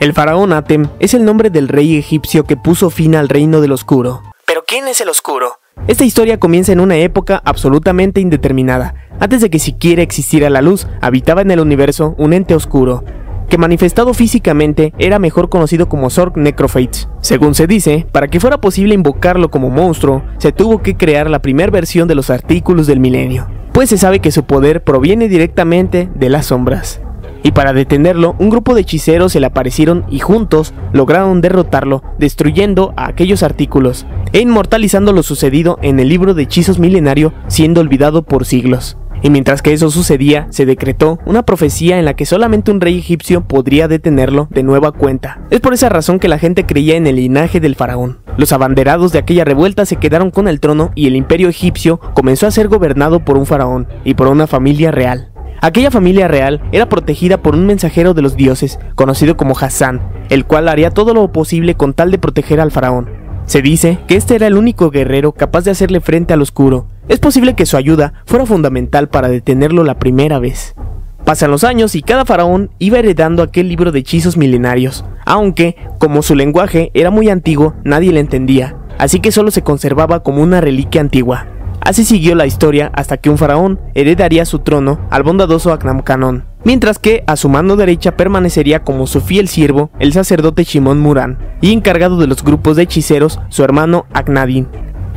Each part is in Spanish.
El faraón Atem es el nombre del rey egipcio que puso fin al reino del oscuro. ¿Pero quién es el oscuro? Esta historia comienza en una época absolutamente indeterminada. Antes de que siquiera existiera la luz, habitaba en el universo un ente oscuro, que manifestado físicamente era mejor conocido como Zork Necrofates. Según se dice, para que fuera posible invocarlo como monstruo, se tuvo que crear la primera versión de los artículos del milenio, pues se sabe que su poder proviene directamente de las sombras. Y para detenerlo, un grupo de hechiceros se le aparecieron y juntos lograron derrotarlo, destruyendo a aquellos artículos e inmortalizando lo sucedido en el libro de hechizos milenario, siendo olvidado por siglos. Y mientras que eso sucedía, se decretó una profecía en la que solamente un rey egipcio podría detenerlo de nueva cuenta. Es por esa razón que la gente creía en el linaje del faraón. Los abanderados de aquella revuelta se quedaron con el trono y el imperio egipcio comenzó a ser gobernado por un faraón y por una familia real. Aquella familia real era protegida por un mensajero de los dioses, conocido como Hassan, el cual haría todo lo posible con tal de proteger al faraón. Se dice que este era el único guerrero capaz de hacerle frente al oscuro. Es posible que su ayuda fuera fundamental para detenerlo la primera vez. Pasan los años y cada faraón iba heredando aquel libro de hechizos milenarios, aunque, como su lenguaje era muy antiguo, nadie le entendía, así que solo se conservaba como una reliquia antigua. Así siguió la historia hasta que un faraón heredaría su trono al bondadoso Aknamkanón, mientras que a su mano derecha permanecería como su fiel siervo el sacerdote Shimon Muran, y encargado de los grupos de hechiceros su hermano Aknadin.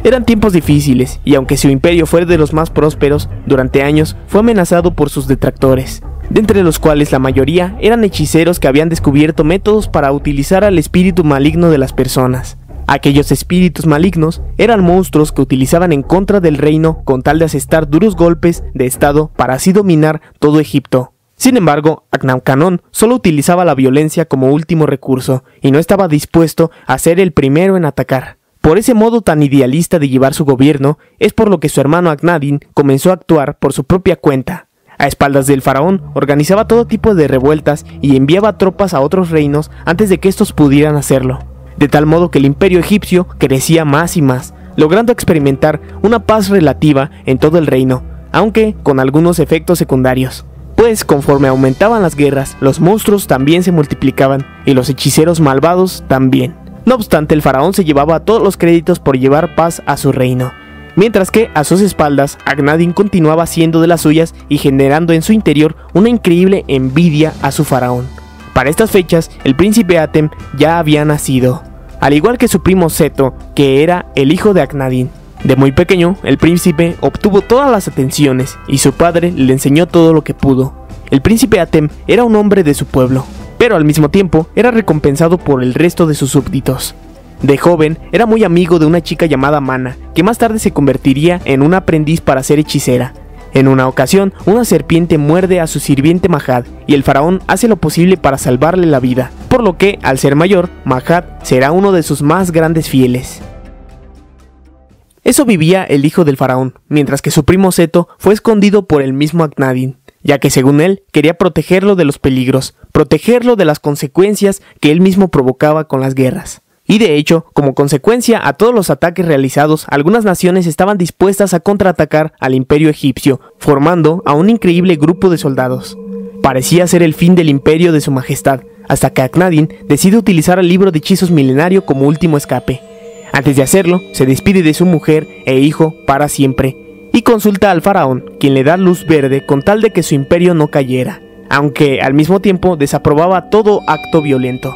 Eran tiempos difíciles, y aunque su imperio fue de los más prósperos, durante años fue amenazado por sus detractores, de entre los cuales la mayoría eran hechiceros que habían descubierto métodos para utilizar al espíritu maligno de las personas. Aquellos espíritus malignos eran monstruos que utilizaban en contra del reino con tal de asestar duros golpes de estado para así dominar todo Egipto. Sin embargo, Aknamkanón solo utilizaba la violencia como último recurso y no estaba dispuesto a ser el primero en atacar. Por ese modo tan idealista de llevar su gobierno, es por lo que su hermano Aknadin comenzó a actuar por su propia cuenta. A espaldas del faraón, organizaba todo tipo de revueltas y enviaba tropas a otros reinos antes de que estos pudieran hacerlo. De tal modo que el imperio egipcio crecía más y más, logrando experimentar una paz relativa en todo el reino, aunque con algunos efectos secundarios. Pues conforme aumentaban las guerras, los monstruos también se multiplicaban y los hechiceros malvados también. No obstante, el faraón se llevaba todos los créditos por llevar paz a su reino, mientras que a sus espaldas Aknadin continuaba haciendo de las suyas y generando en su interior una increíble envidia a su faraón. Para estas fechas, el príncipe Atem ya había nacido, al igual que su primo Seto, que era el hijo de Aknadin. De muy pequeño, el príncipe obtuvo todas las atenciones y su padre le enseñó todo lo que pudo. El príncipe Atem era un hombre de su pueblo, pero al mismo tiempo era recompensado por el resto de sus súbditos. De joven, era muy amigo de una chica llamada Mana, que más tarde se convertiría en una aprendiz para ser hechicera. En una ocasión, una serpiente muerde a su sirviente Mahad y el faraón hace lo posible para salvarle la vida, por lo que, al ser mayor, Mahad será uno de sus más grandes fieles. Eso vivía el hijo del faraón, mientras que su primo Seto fue escondido por el mismo Aknadin, ya que según él quería protegerlo de los peligros, protegerlo de las consecuencias que él mismo provocaba con las guerras. Y de hecho, como consecuencia a todos los ataques realizados, algunas naciones estaban dispuestas a contraatacar al imperio egipcio, formando a un increíble grupo de soldados. Parecía ser el fin del imperio de su majestad, hasta que Aknadin decide utilizar el libro de hechizos milenario como último escape. Antes de hacerlo, se despide de su mujer e hijo para siempre, y consulta al faraón, quien le da luz verde con tal de que su imperio no cayera, aunque al mismo tiempo desaprobaba todo acto violento.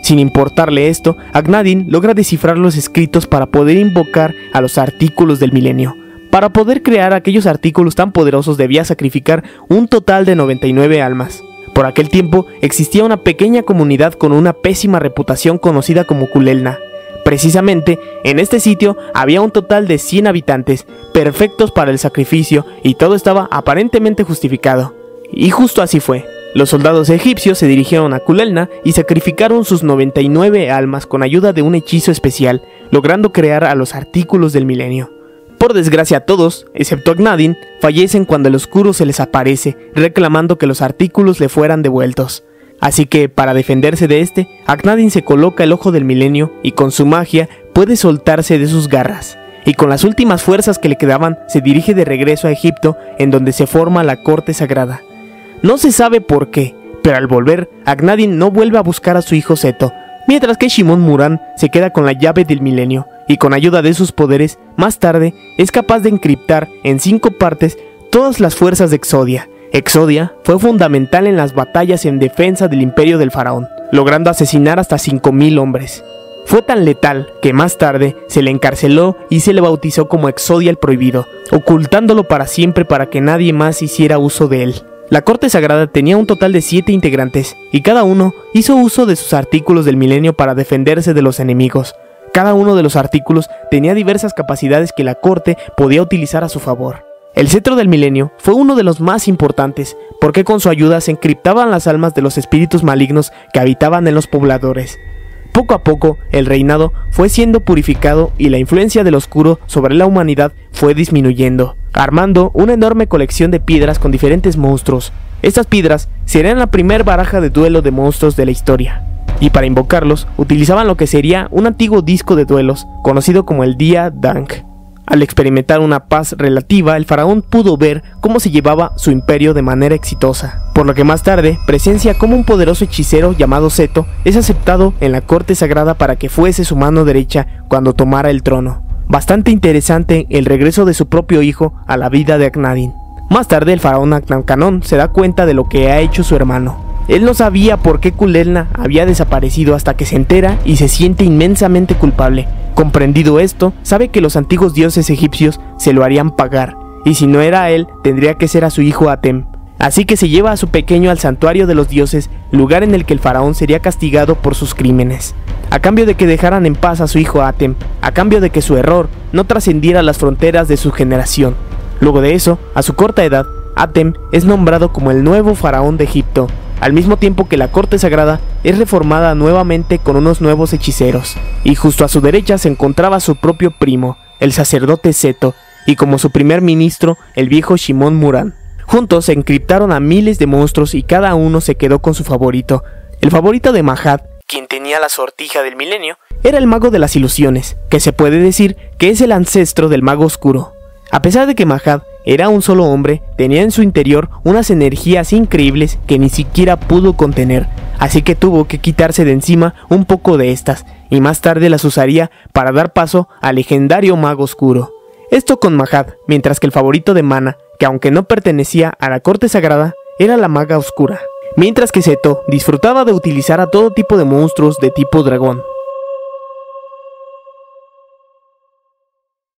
Sin importarle esto, Aknadin logra descifrar los escritos para poder invocar a los artículos del milenio. Para poder crear aquellos artículos tan poderosos debía sacrificar un total de 99 almas. Por aquel tiempo existía una pequeña comunidad con una pésima reputación conocida como Culelna. Precisamente en este sitio había un total de 100 habitantes, perfectos para el sacrificio, y todo estaba aparentemente justificado. Y justo así fue. Los soldados egipcios se dirigieron a Culelna y sacrificaron sus 99 almas con ayuda de un hechizo especial, logrando crear a los artículos del milenio. Por desgracia todos, excepto Aknadin, fallecen cuando el oscuro se les aparece, reclamando que los artículos le fueran devueltos. Así que, para defenderse de este, Aknadin se coloca el ojo del milenio y con su magia puede soltarse de sus garras. Y con las últimas fuerzas que le quedaban, se dirige de regreso a Egipto, en donde se forma la corte sagrada. No se sabe por qué, Pero al volver, Akhnadin no vuelve a buscar a su hijo Seto, mientras que Shimon Muran se queda con la llave del milenio, y con ayuda de sus poderes, más tarde, es capaz de encriptar en 5 partes todas las fuerzas de Exodia. Exodia fue fundamental en las batallas en defensa del imperio del faraón, logrando asesinar hasta 5000 hombres. Fue tan letal que más tarde se le encarceló y se le bautizó como Exodia el Prohibido, ocultándolo para siempre para que nadie más hiciera uso de él. La corte sagrada tenía un total de 7 integrantes, y cada uno hizo uso de sus artículos del milenio para defenderse de los enemigos. Cada uno de los artículos tenía diversas capacidades que la corte podía utilizar a su favor. El cetro del milenio fue uno de los más importantes, porque con su ayuda se encriptaban las almas de los espíritus malignos que habitaban en los pobladores. Poco a poco, el reinado fue siendo purificado y la influencia del oscuro sobre la humanidad fue disminuyendo, armando una enorme colección de piedras con diferentes monstruos. Estas piedras serían la primer baraja de duelo de monstruos de la historia, y para invocarlos utilizaban lo que sería un antiguo disco de duelos conocido como el Dia Dank. Al experimentar una paz relativa, el faraón pudo ver cómo se llevaba su imperio de manera exitosa, por lo que más tarde presencia cómo un poderoso hechicero llamado Seto es aceptado en la corte sagrada para que fuese su mano derecha cuando tomara el trono. Bastante interesante el regreso de su propio hijo a la vida de Akhnadin. Más tarde el faraón Aknamkanón se da cuenta de lo que ha hecho su hermano. Él no sabía por qué Kuleilna había desaparecido hasta que se entera y se siente inmensamente culpable. Comprendido esto, sabe que los antiguos dioses egipcios se lo harían pagar, y si no era a él, tendría que ser a su hijo Atem. Así que se lleva a su pequeño al santuario de los dioses, lugar en el que el faraón sería castigado por sus crímenes, a cambio de que dejaran en paz a su hijo Atem, a cambio de que su error no trascendiera las fronteras de su generación. Luego de eso, a su corta edad, Atem es nombrado como el nuevo faraón de Egipto, al mismo tiempo que la corte sagrada es reformada nuevamente con unos nuevos hechiceros, y justo a su derecha se encontraba su propio primo, el sacerdote Seto, y como su primer ministro, el viejo Shimon Muran. Juntos se encriptaron a miles de monstruos y cada uno se quedó con su favorito. El favorito de Mahad, quien tenía la sortija del milenio, era el mago de las ilusiones, que se puede decir que es el ancestro del mago oscuro. A pesar de que Mahad era un solo hombre, tenía en su interior unas energías increíbles que ni siquiera pudo contener, así que tuvo que quitarse de encima un poco de estas, y más tarde las usaría para dar paso al legendario mago oscuro. Esto con Mahad, mientras que el favorito de Mana, que aunque no pertenecía a la corte sagrada, era la maga oscura. Mientras que Seto disfrutaba de utilizar a todo tipo de monstruos de tipo dragón.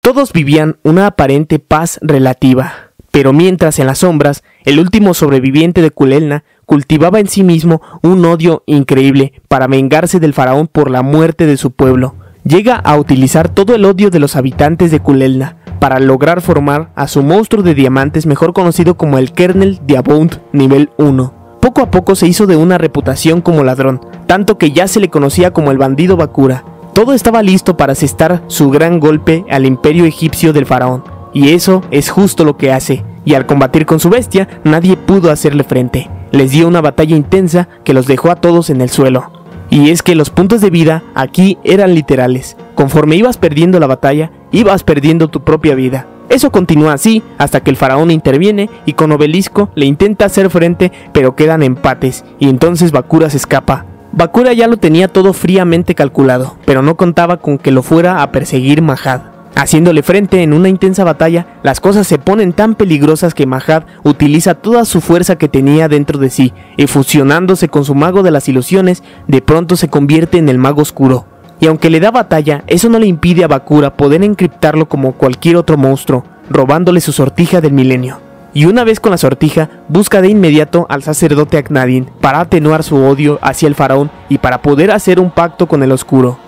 Todos vivían una aparente paz relativa, pero mientras en las sombras, el último sobreviviente de Kuleilna cultivaba en sí mismo un odio increíble para vengarse del faraón por la muerte de su pueblo. Llega a utilizar todo el odio de los habitantes de Kuleilna para lograr formar a su monstruo de diamantes mejor conocido como el Kernel Diabound nivel 1. Poco a poco se hizo de una reputación como ladrón, tanto que ya se le conocía como el bandido Bakura. Todo estaba listo para asestar su gran golpe al imperio egipcio del faraón, y eso es justo lo que hace, y al combatir con su bestia, nadie pudo hacerle frente. Les dio una batalla intensa que los dejó a todos en el suelo. Y es que los puntos de vida aquí eran literales. Conforme ibas perdiendo la batalla, ibas perdiendo tu propia vida. Eso continúa así hasta que el faraón interviene y con Obelisco le intenta hacer frente, pero quedan empates, y entonces Bakura se escapa. Bakura ya lo tenía todo fríamente calculado, pero no contaba con que lo fuera a perseguir Mahad. Haciéndole frente en una intensa batalla, las cosas se ponen tan peligrosas que Mahad utiliza toda su fuerza que tenía dentro de sí, y fusionándose con su mago de las ilusiones, de pronto se convierte en el mago oscuro. Y aunque le da batalla, eso no le impide a Bakura poder encriptarlo como cualquier otro monstruo, robándole su sortija del milenio. Y una vez con la sortija, busca de inmediato al sacerdote Akhnadin para atenuar su odio hacia el faraón y para poder hacer un pacto con el oscuro.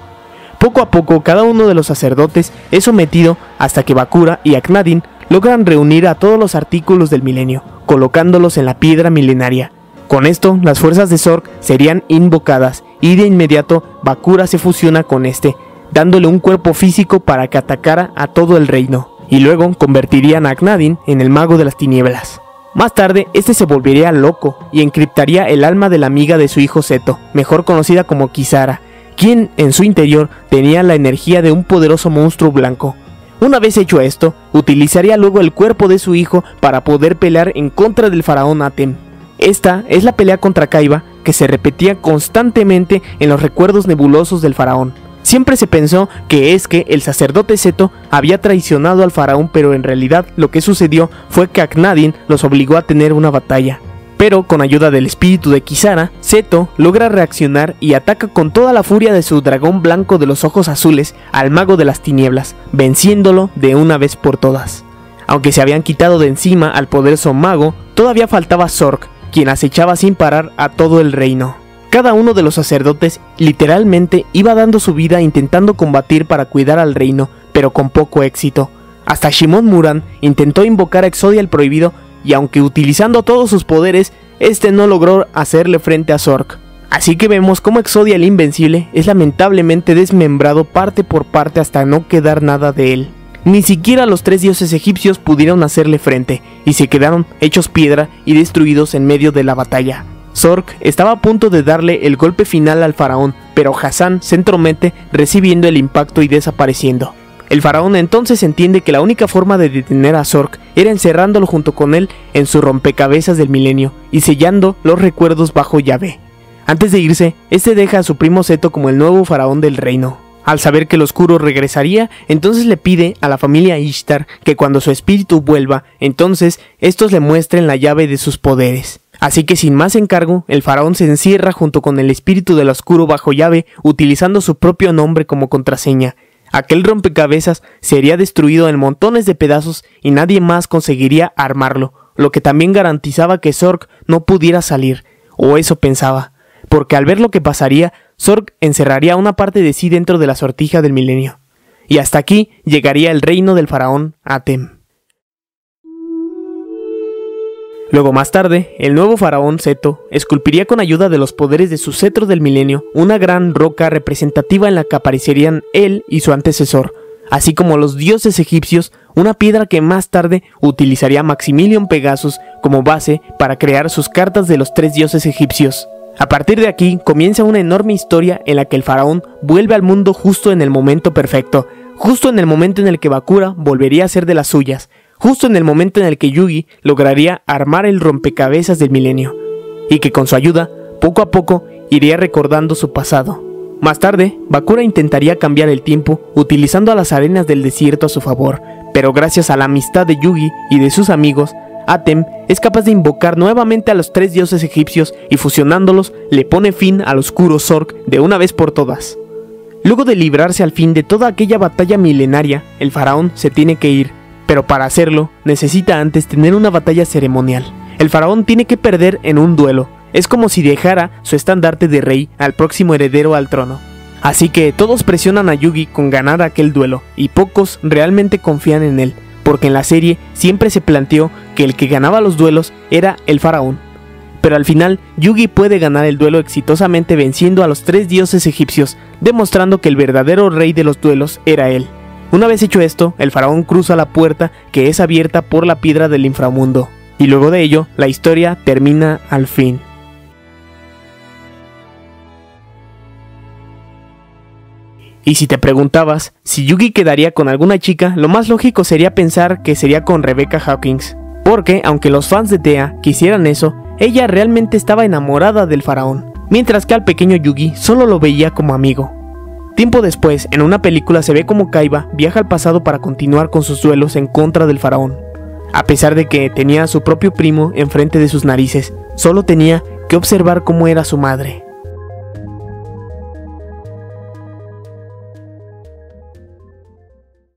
Poco a poco, cada uno de los sacerdotes es sometido hasta que Bakura y Akhnadin logran reunir a todos los artículos del milenio, colocándolos en la piedra milenaria. Con esto, las fuerzas de Zork serían invocadas y de inmediato Bakura se fusiona con este, dándole un cuerpo físico para que atacara a todo el reino. Y luego convertirían a Akhnadin en el mago de las tinieblas. Más tarde, este se volvería loco y encriptaría el alma de la amiga de su hijo Seto, mejor conocida como Kisara, quien en su interior tenía la energía de un poderoso monstruo blanco. Una vez hecho esto, utilizaría luego el cuerpo de su hijo para poder pelear en contra del faraón Atem. Esta es la pelea contra Kaiba que se repetía constantemente en los recuerdos nebulosos del faraón. Siempre se pensó que es que el sacerdote Seto había traicionado al faraón, pero en realidad lo que sucedió fue que Akhenaten los obligó a tener una batalla. Pero con ayuda del espíritu de Kisara, Seto logra reaccionar y ataca con toda la furia de su dragón blanco de los ojos azules al mago de las tinieblas, venciéndolo de una vez por todas. Aunque se habían quitado de encima al poderoso mago, todavía faltaba Zork, quien acechaba sin parar a todo el reino. Cada uno de los sacerdotes literalmente iba dando su vida intentando combatir para cuidar al reino, pero con poco éxito. Hasta Shimon Muran intentó invocar a Exodia el Prohibido, y aunque utilizando todos sus poderes, este no logró hacerle frente a Zork. Así que vemos cómo Exodia el Invencible es lamentablemente desmembrado parte por parte hasta no quedar nada de él. Ni siquiera los 3 dioses egipcios pudieron hacerle frente, y se quedaron hechos piedra y destruidos en medio de la batalla. Zork estaba a punto de darle el golpe final al faraón, pero Hassan se entromete recibiendo el impacto y desapareciendo. El faraón entonces entiende que la única forma de detener a Zork era encerrándolo junto con él en su rompecabezas del milenio y sellando los recuerdos bajo llave. Antes de irse, este deja a su primo Seto como el nuevo faraón del reino. Al saber que el oscuro regresaría, entonces le pide a la familia Ishtar que cuando su espíritu vuelva, entonces estos le muestren la llave de sus poderes. Así que sin más encargo, el faraón se encierra junto con el espíritu del oscuro bajo llave, utilizando su propio nombre como contraseña. Aquel rompecabezas sería destruido en montones de pedazos y nadie más conseguiría armarlo, lo que también garantizaba que Zork no pudiera salir, o eso pensaba, porque al ver lo que pasaría, Zork encerraría una parte de sí dentro de la sortija del milenio. Y hasta aquí llegaría el reino del faraón Atem. Luego más tarde, el nuevo faraón Seto esculpiría con ayuda de los poderes de su cetro del milenio una gran roca representativa en la que aparecerían él y su antecesor, así como los dioses egipcios, una piedra que más tarde utilizaría Maximilian Pegasus como base para crear sus cartas de los 3 dioses egipcios. A partir de aquí comienza una enorme historia en la que el faraón vuelve al mundo justo en el momento perfecto, justo en el momento en el que Bakura volvería a ser de las suyas, justo en el momento en el que Yugi lograría armar el rompecabezas del milenio, y que con su ayuda, poco a poco, iría recordando su pasado. Más tarde, Bakura intentaría cambiar el tiempo utilizando a las arenas del desierto a su favor, pero gracias a la amistad de Yugi y de sus amigos, Atem es capaz de invocar nuevamente a los 3 dioses egipcios y fusionándolos le pone fin al oscuro Zork de una vez por todas. Luego de librarse al fin de toda aquella batalla milenaria, el faraón se tiene que ir, pero para hacerlo necesita antes tener una batalla ceremonial. El faraón tiene que perder en un duelo, es como si dejara su estandarte de rey al próximo heredero al trono. Así que todos presionan a Yugi con ganar aquel duelo, y pocos realmente confían en él, porque en la serie siempre se planteó que el que ganaba los duelos era el faraón. Pero al final, Yugi puede ganar el duelo exitosamente venciendo a los 3 dioses egipcios, demostrando que el verdadero rey de los duelos era él. Una vez hecho esto, el faraón cruza la puerta que es abierta por la piedra del inframundo, y luego de ello, la historia termina al fin. Y si te preguntabas si Yugi quedaría con alguna chica, lo más lógico sería pensar que sería con Rebecca Hawkins, porque aunque los fans de Tea quisieran eso, ella realmente estaba enamorada del faraón, mientras que al pequeño Yugi solo lo veía como amigo. Tiempo después, en una película se ve como Kaiba viaja al pasado para continuar con sus duelos en contra del faraón. A pesar de que tenía a su propio primo enfrente de sus narices, solo tenía que observar cómo era su madre.